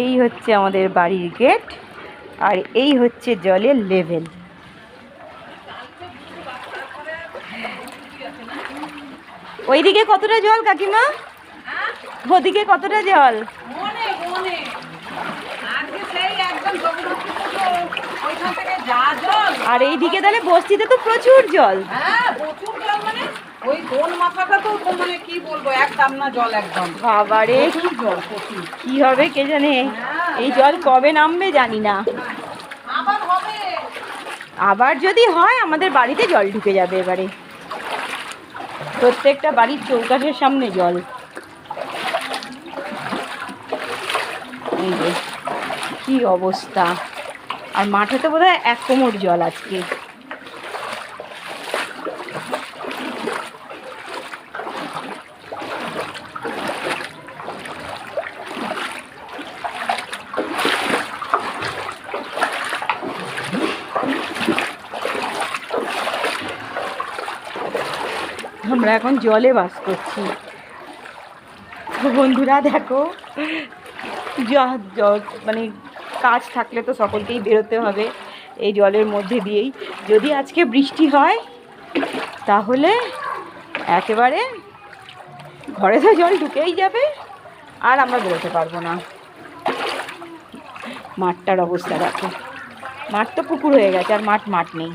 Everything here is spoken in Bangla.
এই হচ্ছে আমাদের বাড়ির গেট, আর এই হচ্ছে জলের লেভেল। ওইদিকে কতটা জল কাকিমা? ওদিকে কতটা জল? আর এইদিকে তাহলে বস্তিতে তো প্রচুর জল। ওই কোন মাথাটা তো মানে কি বলবো, একদম না জল, একদম বাবারে জল কি হবে কে জানে। এই জল কবে নামবে জানি না। আবার হবে, আবার যদি হয় আমাদের বাড়িতে জল ঢুকে যাবে এবারে। প্রত্যেকটা বাড়ির চৌকাঠের সামনে জল। এই যে কি অবস্থা। আর মাঠে তো বোধহয় 1 কোমর জল আজকে। আমরা এখন জলে বাস করছি। তো বন্ধুরা দেখো, মানে কাজ থাকলে তো সকলকেই বেরোতে হবে এই জলের মধ্যে দিয়েই। যদি আজকে বৃষ্টি হয় তাহলে একেবারে ঘরে তো জল ঢুকেই যাবে, আর আমরা বেরোতে পারবো না। মাঠটার অবস্থা দেখো, মাঠ তো পুকুর হয়ে গেছে, আর মাঠ নেই।